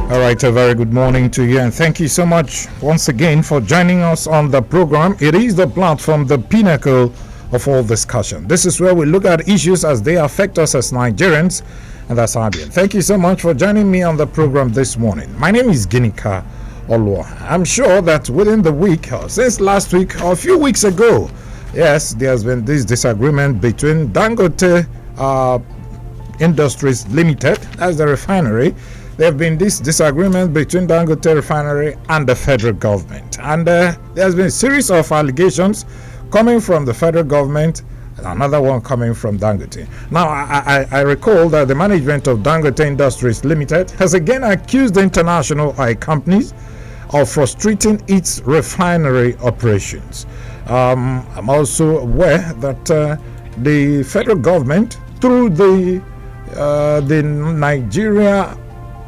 All right, a very good morning to you, and thank you so much once again for joining us on the program. It is the platform, the pinnacle of all discussion. This is where we look at issues as they affect us as Nigerians, and that's Abia. Thank you so much for joining me on the program this morning. My name is Ginika Olua. I'm sure that within the week, or since last week, or a few weeks ago, yes, there's been this disagreement between Dangote Industries Limited, as the refinery. There have been this disagreement between Dangote Refinery and the federal government. And there's been a series of allegations coming from the federal government and another one coming from Dangote. Now, I recall that the management of Dangote Industries Limited has again accused the international oil companies of frustrating its refinery operations. I'm also aware that the federal government, through the Nigeria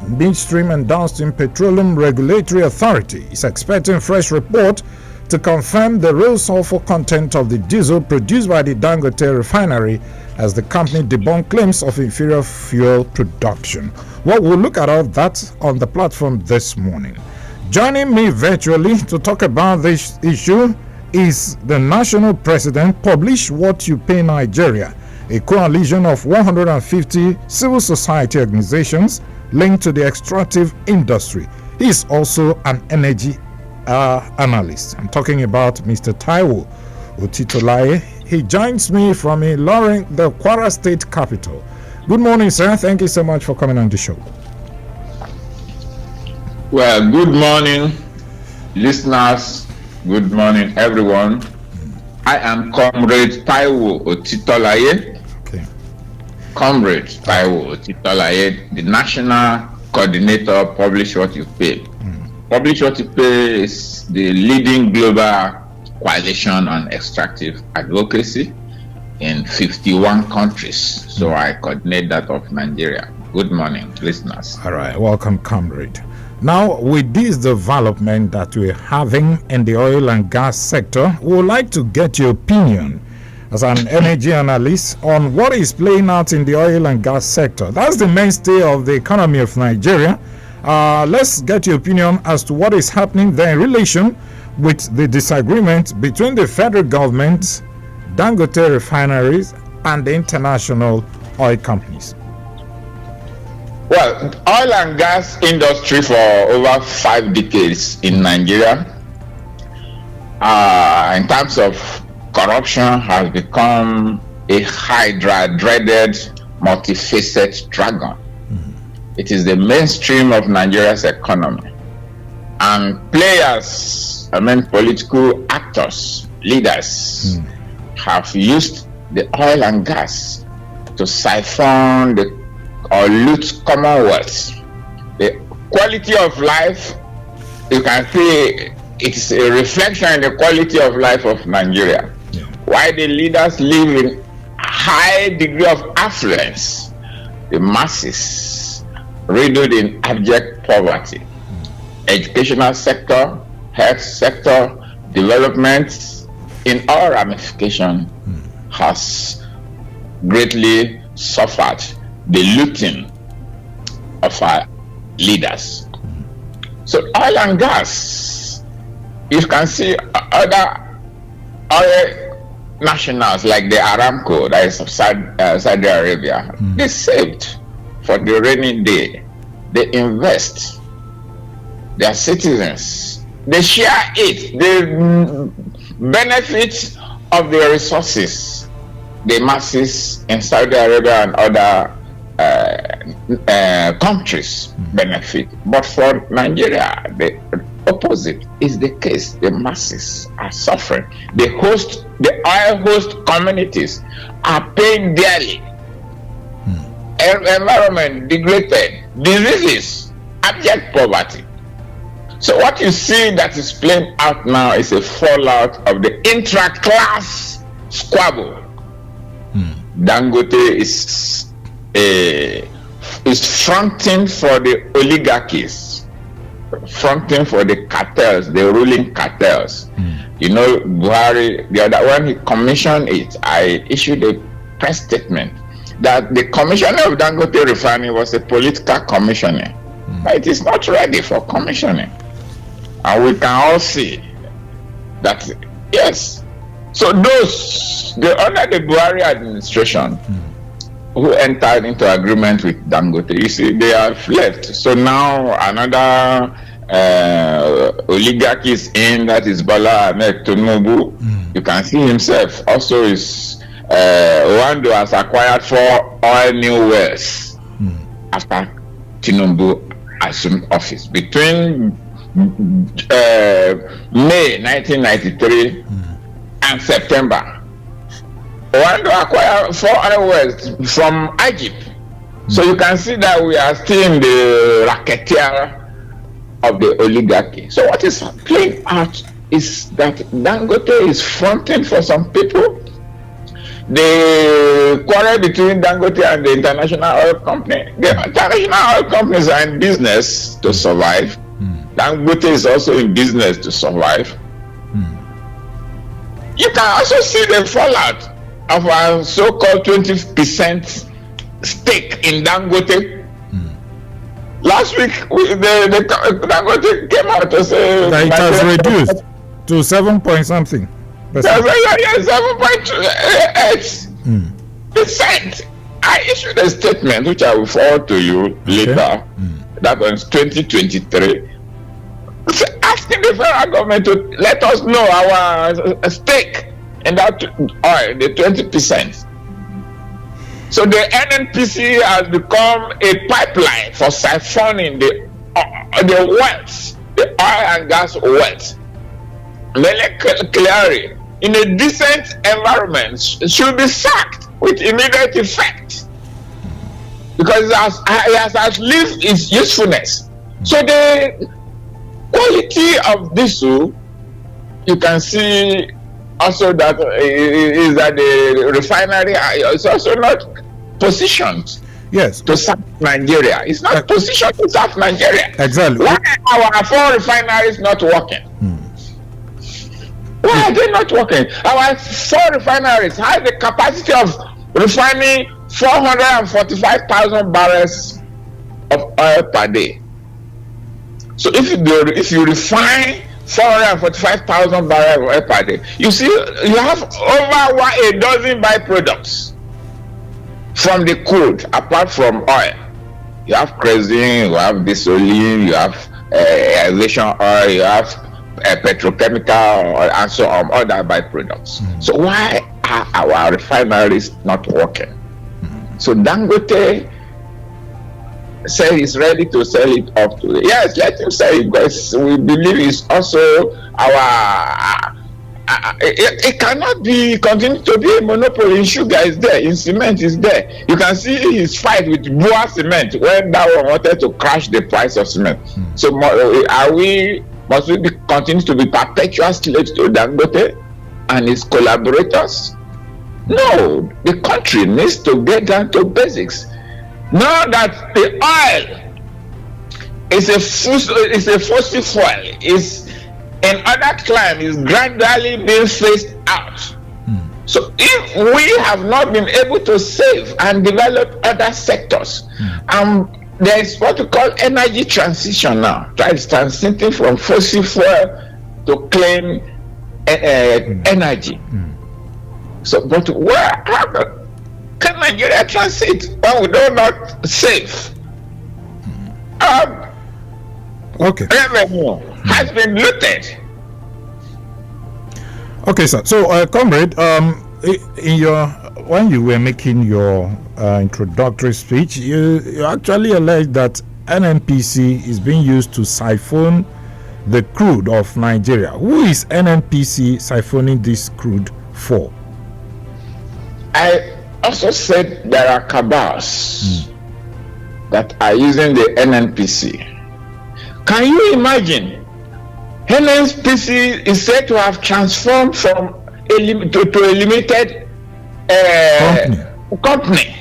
Midstream and Downstream Petroleum Regulatory Authority, is expecting fresh report to confirm the real sulfur content of the diesel produced by the Dangote refinery, as the company debunked claims of inferior fuel production. Well, we'll look at all that on the platform this morning. Joining me virtually to talk about this issue is the national president, Publish What You Pay Nigeria, a coalition of 150 civil society organizations linked to the extractive industry. He is also an energy analyst. I'm talking about Mr. Taiwo Otitolaye. He joins me from Ilorin, the Kwara State capital. Good morning, sir. Thank you so much for coming on the show. Well, good morning, listeners. Good morning, everyone. I am Comrade Taiwo Otitolaye. Comrade Taiwo Otitolaye, the National Coordinator, Publish What You Pay. Publish What You Pay is the leading global coalition on extractive advocacy in 51 countries. So I coordinate that of Nigeria. Good morning, listeners. All right, welcome, Comrade. Now, with this development that we're having in the oil and gas sector, we would like to get your opinion as an energy analyst on what is playing out in the oil and gas sector. That's the mainstay of the economy of Nigeria. Let's get your opinion as to what is happening there in relation with the disagreement between the federal government, Dangote refineries, and the international oil companies. Well, oil and gas industry for over 5 decades in Nigeria, in terms of corruption, has become a hydra, dreaded, multifaceted dragon. It is the mainstream of Nigeria's economy. And players, political actors, leaders, have used the oil and gas to siphon or loot commonwealth. The quality of life, you can see it's a reflection in the quality of life of Nigeria. Why the leaders live in a high degree of affluence, the masses riddled in abject poverty. Educational sector, health sector, development in all ramifications has greatly suffered the looting of our leaders. So oil and gas, you can see other oil nationals like the Aramco, that is of Saudi Arabia, they saved for the rainy day. They invest. Their citizens, they share it. The benefit of the resources, the masses in Saudi Arabia and other countries benefit. But for Nigeria, the opposite is the case. The masses are suffering. The oil host communities are paying dearly. Environment degraded, diseases, abject poverty. So what you see that is playing out now is a fallout of the intra-class squabble. Dangote is fronting for the oligarchies, fronting for the cartels, the ruling cartels. You know, Buhari, the other one, he commissioned it. I issued a press statement that the commissioner of Dangote Refinery was a political commissioner. but it is not ready for commissioning. And we can all see that, yes. So under the Buhari administration, who entered into agreement with Dangote, you see, they have left. So now another oligarch is in, that is Bala Ahmed Tinubu. You can see himself also is Rwanda has acquired 4 oil new wells after Tinubu assumed office. Between May 1993 and September, Rwanda acquired 4 oil wells from Egypt. So you can see that we are still in the racketeer of the oligarchy. So what is playing out is that Dangote is fronting for some people. The quarrel between Dangote and the international oil company. The international oil companies are in business to survive. Dangote is also in business to survive. You can also see the fallout of our so-called 20% stake in Dangote. Last week, the Dangote came out to say that it has reduced to 7 point something. 7.8%. I issued a statement which I will forward to you later. That was 2023. Asking the federal government to let us know our stake in that oil, the 20%. So the Nnpc has become a pipeline for siphoning the wealth, the oil and gas wealth. Mele Kyari, in a decent environment, should be sacked with immediate effect because it has outlived its usefulness. So the quality of diesel, you can see also that is that the refinery is also not positioned to serve Nigeria. It's not positioned to serve Nigeria. Exactly. Why are our 4 refineries not working? Why are they not working? Our 4 refineries have the capacity of refining 445,000 barrels of oil per day. So if you refine 445,000 barrels of oil per day, you see you have over a dozen byproducts from the crude, apart from oil. You have kerosene, you have gasoline, you have aviation oil, you have petrochemical oil, and so on, other byproducts. So why are our refineries not working? So Dangote said he's ready to sell it off to it. Yes, let him sell it, because we believe it's also our it cannot be continue to be a monopoly. In sugar is there, in cement is there. You can see his fight with Boa Cement when that one wanted to crash the price of cement. So must we continue to be perpetual slaves to Dangote and his collaborators? No, the country needs to get down to basics. Now that the oil is a fossil fuel, is in other climes is gradually being phased out. So if we have not been able to save and develop other sectors, there is what we call energy transition now. Transiting from fossil fuel to clean energy. So, but how can Nigeria transit when we do not save? Revenue has been looted. Okay, sir. So, comrade, when you were making your introductory speech, you actually alleged that Nnpc is being used to siphon the crude of Nigeria. Who is Nnpc siphoning this crude for? I also said there are cabals that are using the Nnpc. Can you imagine? Nnpc is said to have transformed from to a limited company.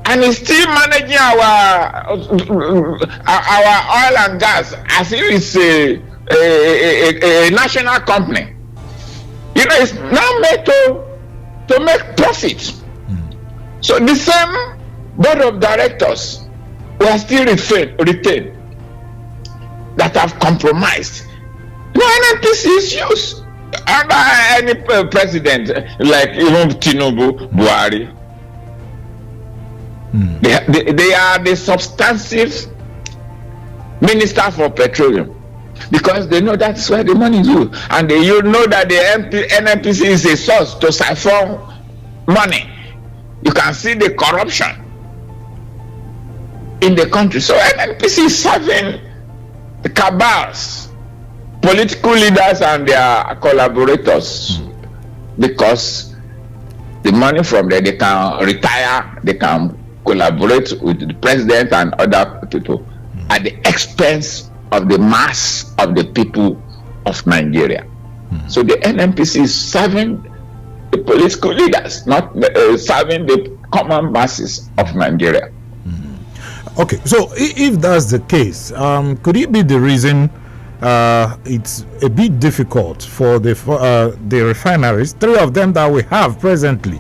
And is still managing our oil and gas as if it's a national company. You know, it's now made to make profit. So the same board of directors were still retained. that have compromised. No, Nnpc is used under any president, like even Tinubu, Buhari. They are the substantive minister for petroleum, because they know that's where the money is used, and you know that the Nnpc is a source to siphon money. You can see the corruption in the country. So Nnpc is serving the cabals, political leaders and their collaborators, because the money from there, they can retire, they can collaborate with the president and other people at the expense of the mass of the people of Nigeria. So the Nnpc is serving the political leaders, not serving the common masses of Nigeria. Okay, so if that's the case, could it be the reason it's a bit difficult for the refineries? 3 of them that we have presently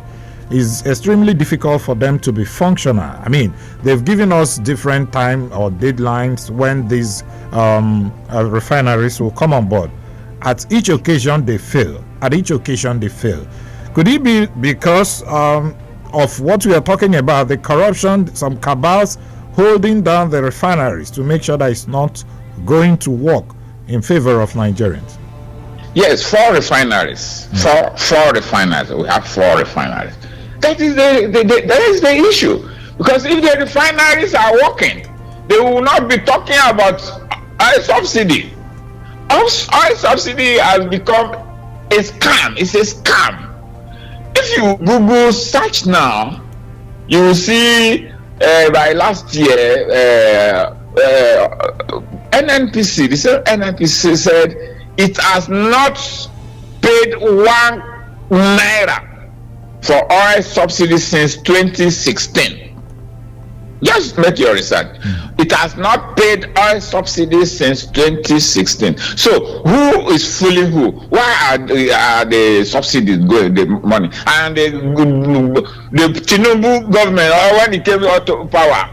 is extremely difficult for them to be functional. I mean, they've given us different time or deadlines when these refineries will come on board. At each occasion they fail. Could it be because of what we are talking about, the corruption, some cabals holding down the refineries to make sure that it's not going to work in favor of Nigerians? Yes, 4 refineries. Four refineries. We have 4 refineries. That is the issue. Because if the refineries are working, they will not be talking about oil subsidy. Oil subsidy has become a scam. It's a scam. If you Google search now, you will see by last year, Nnpc, the same Nnpc said it has not paid 1 naira for oil subsidy since 2016. Just make your research. It has not paid oil subsidy since 2016. So who is fooling who? Why are the subsidies going, the money? And the Tinubu government, or when it came out to power,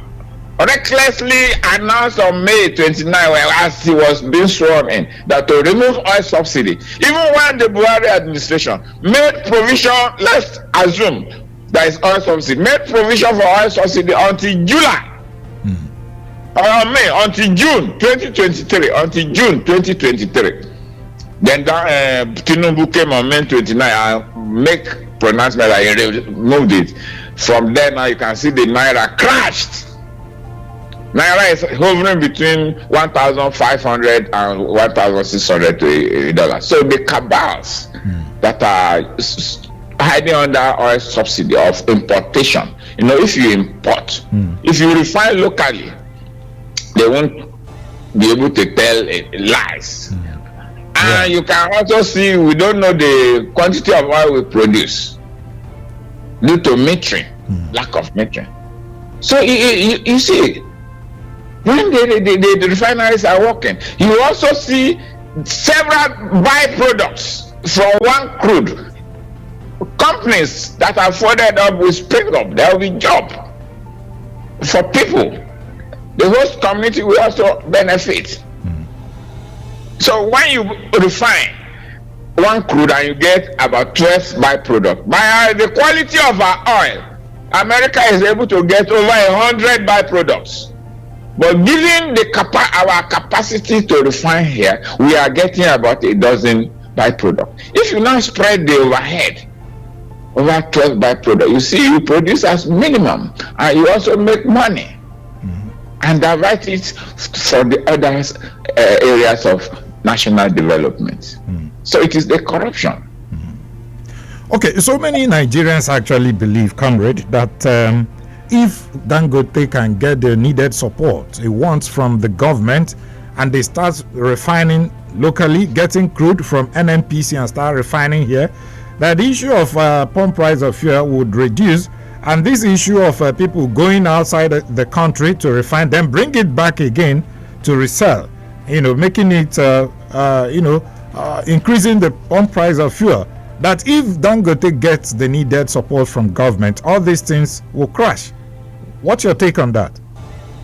recklessly announced on May 29, as he was being sworn in, that to remove oil subsidy. Even when the Buhari administration made provision, let's assume there is oil subsidy, made provision for oil subsidy until July, or May, until June 2023, until June 2023. Then Tinubu came on May 29 and make pronouncement that he removed it. From there now you can see the Naira crashed. Naira is hovering between 1,500 and 1,600 to $1. So the cabals that are hiding under oil subsidy of importation, you know, if you import, if you refine locally, they won't be able to tell lies. And you can also see we don't know the quantity of oil we produce due to metering, lack of metering. So you see, when the refineries are working, you also see several byproducts from one crude. Companies that are flooded up will spring up. There will be job for people. The host community will also benefit. So when you refine one crude and you get about 12 byproducts, by the quality of our oil, America is able to get over 100 byproducts. But given our capacity to refine here, we are getting about a dozen byproducts. If you now spread the overhead over 12 byproducts, you see you produce as minimum and you also make money and divert it for the other areas of national development. So it is the corruption. Okay, so many Nigerians actually believe, comrade, that if Dangote can get the needed support it wants from the government and they start refining locally, getting crude from Nnpc and start refining here, that the issue of pump price of fuel would reduce, and this issue of people going outside the country to refine, then bring it back again to resell, you know, making it, increasing the pump price of fuel, that if Dangote gets the needed support from government, all these things will crash. What's your take on that?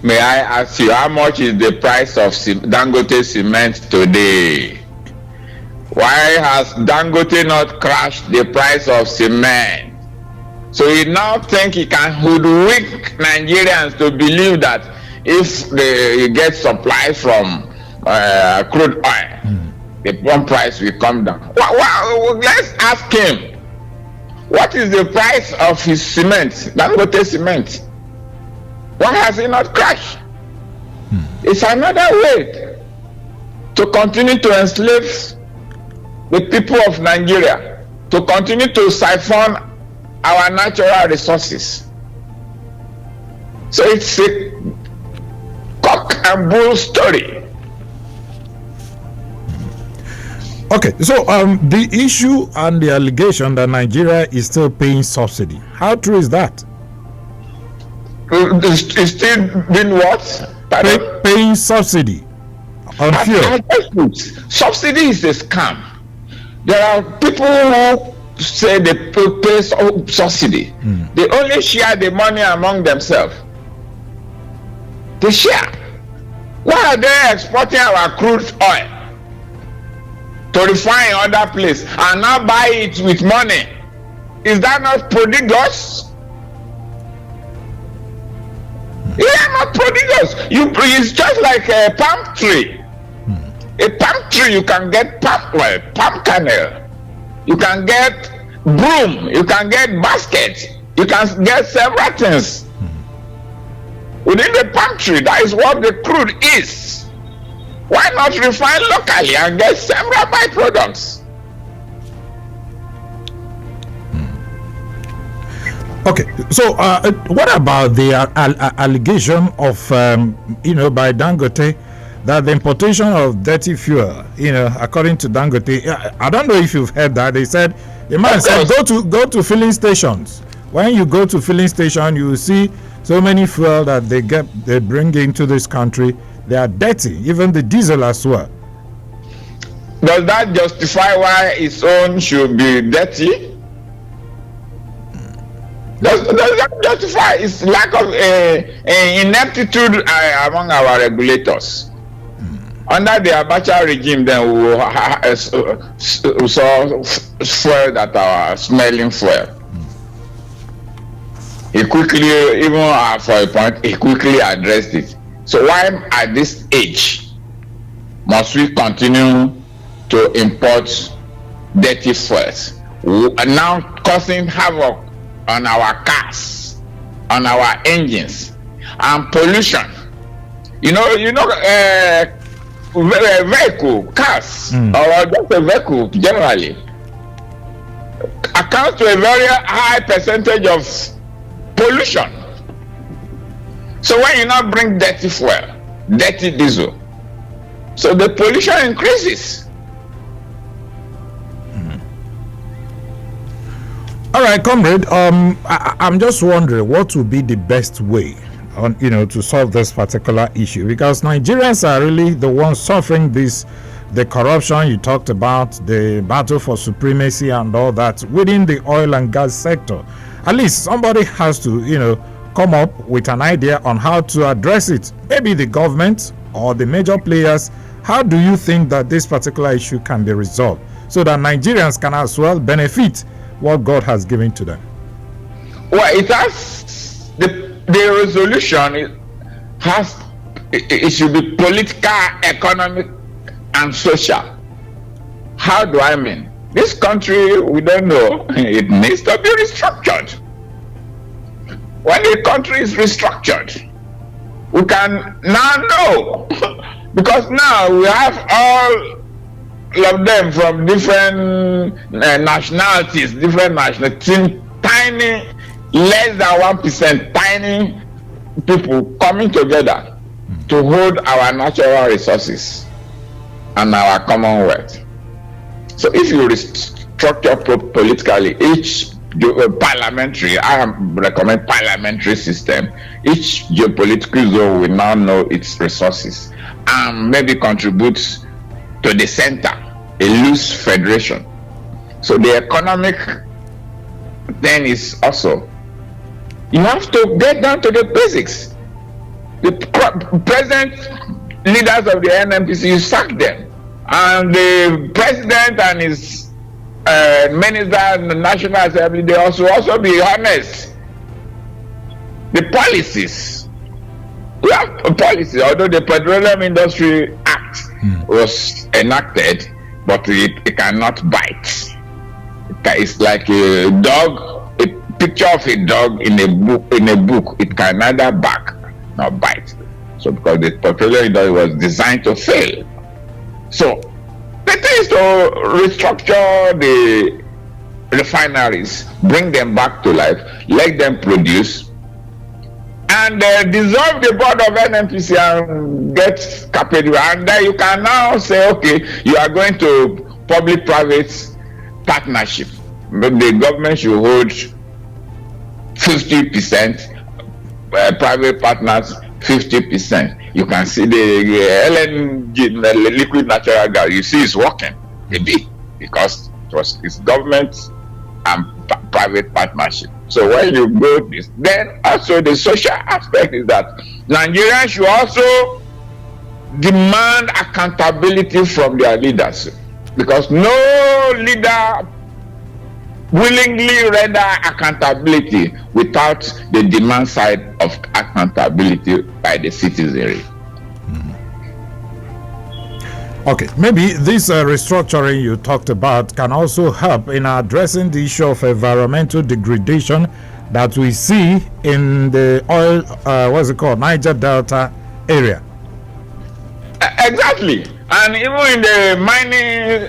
May I ask you, how much is the price of Dangote cement today? Why has Dangote not crashed the price of cement? So he now think he can hoodwink Nigerians to believe that if they get supplies from crude oil, the pump price will come down. Well, let's ask him, what is the price of his cement, Dangote cement? Why has he not crashed? It's another way to continue to enslave the people of Nigeria, to continue to siphon our natural resources. So it's a cock and bull story. Okay, so the issue and the allegation that Nigeria is still paying subsidy, how true is that? It's still been what? Paying subsidy on fuel. Subsidy is a scam. There are people who say they pay subsidy. They only share the money among themselves. They share. Why are they exporting our crude oil to refine in other place and now buy it with money? Is that not prodigious? Yeah, not prodigious. It's just like a palm tree. A palm tree, you can get palm kernel, you can get broom, you can get basket, you can get several things. Within the palm tree, that is what the crude is. Why not refine locally and get several byproducts? Okay, so what about the allegation of, by Dangote, that the importation of dirty fuel, according to Dangote, I don't know if you've heard that. They said, the man said, go to filling stations. When you go to filling station, you will see so many fuel that they bring into this country. They are dirty, even the diesel as well. Does that justify why its own should be dirty? Does that justify its lack of ineptitude among our regulators? Under the Abacha regime, then we saw fuel that are smelling fuel. He quickly, even for a point, he quickly addressed it. So why at this age must we continue to import dirty fuels, and now causing havoc on our cars, on our engines, and pollution? Vehicle, cars, or just a vehicle generally, accounts to a very high percentage of pollution. So when you now bring dirty fuel, dirty diesel, so the pollution increases. All right, comrade. I'm just wondering what would be the best way to solve this particular issue, because Nigerians are really the ones suffering the corruption you talked about, the battle for supremacy and all that within the oil and gas sector. At least somebody has to, come up with an idea on how to address it. Maybe the government or the major players. How do you think that this particular issue can be resolved so that Nigerians can as well benefit what God has given to them? Well, it has the resolution. It should be political, economic, and social. How do I mean? This country, we don't know. It needs to be restructured. When the country is restructured, we can now know, because now we have all of them from different nationalities, tiny, less than 1%, tiny people coming together to hold our natural resources and our commonwealth. So if you restructure politically, each parliamentary, I recommend parliamentary system, each geopolitical zone will now know its resources and maybe contributes to the center, a loose federation. So the economic then is also, you have to get down to the basics. The present leaders of the Nnpc, you sack them, and the president and his minister in the National Assembly, they also be honest. The policies, we have policies, although the Petroleum Industry Act was enacted, but it cannot bite. It's like a dog, a picture of a dog in a book. It can neither bark nor bite. So because the petroleum industry was designed to fail. So the thing is to restructure the refineries, bring them back to life, let them produce, and dissolve the board of Nnpc and get capital. And then you can now say, okay, you are going to public-private partnership. The government should hold 50%, private partners 50%. You can see the LNG, the liquid natural gas, you see it's working a bit because it's government and private partnership. So when you go this, then also the social aspect is that Nigerians should also demand accountability from their leaders, because no leader willingly render accountability without the demand side of accountability by the citizenry. Okay, maybe this restructuring you talked about can also help in addressing the issue of environmental degradation that we see in the oil, Niger Delta area. Exactly, and even in the mining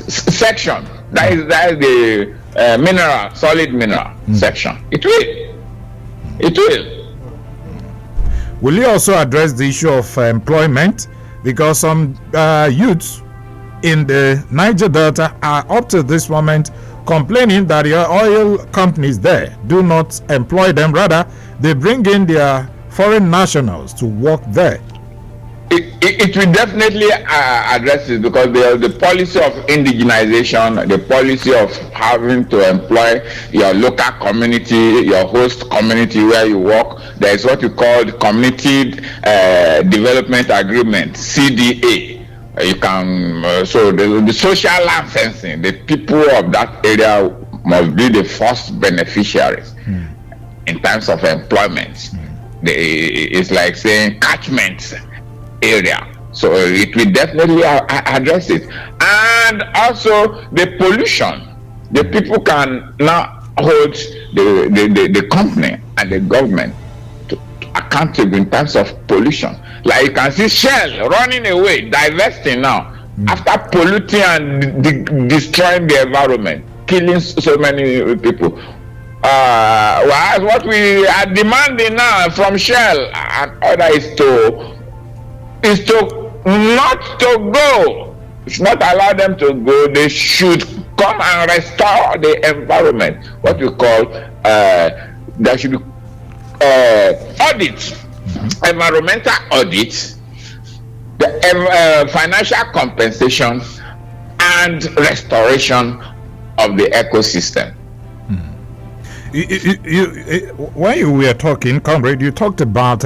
section, that is the mineral, solid mineral section. It will. Will you also address the issue of employment? Because some youths in the Niger Delta are up to this moment complaining that the oil companies there do not employ them. Rather, they bring in their foreign nationals to work there. It will definitely address it, because the policy of indigenization, the policy of having to employ your local community, your host community where you work. There is what you call the Community Development Agreement, CDA. You can so the social licensing, the people of that area must be the first beneficiaries in terms of employment. It's like saying catchment area. So it will definitely address it. And also the pollution. The people can now hold the company and the government to accountable in terms of pollution. Like you can see Shell running away, divesting now, after polluting and destroying the environment, killing so many people. Whereas what we are demanding now from Shell and others is to not to go. We should not allow them to go. They should come and restore the environment. What we call there should be audit, environmental audit, the financial compensation, and restoration of the ecosystem. When you were talking, comrade, you talked about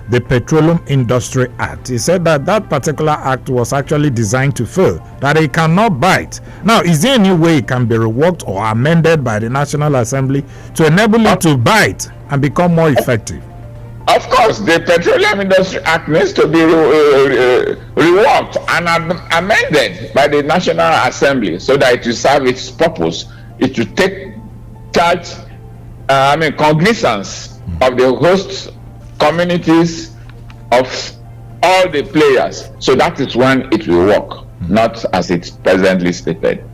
the Petroleum Industry Act. He said that that particular act was actually designed to fail, that it cannot bite. Now, is there any way it can be reworked or amended by the National Assembly to enable it to bite and become more effective? Of course, the Petroleum Industry Act needs to be reworked and amended by the National Assembly so that it will serve its purpose. It will take charge, cognizance of the host communities, of all the players. So that is when it will work, not as it's presently stated.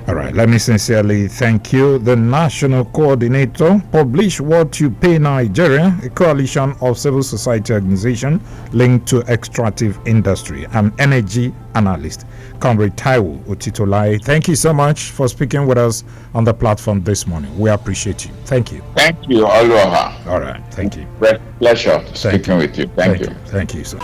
All right, let me sincerely thank you. The National Coordinator, Publish What You Pay Nigeria, a coalition of civil society organizations linked to extractive industry, and energy analyst, Comrade Taiwo Otitolai. Thank you so much for speaking with us on the platform this morning. We appreciate you. Thank you. Thank you, Aloha. All right, thank you. Pleasure speaking with you. Thank you. Thank you, sir.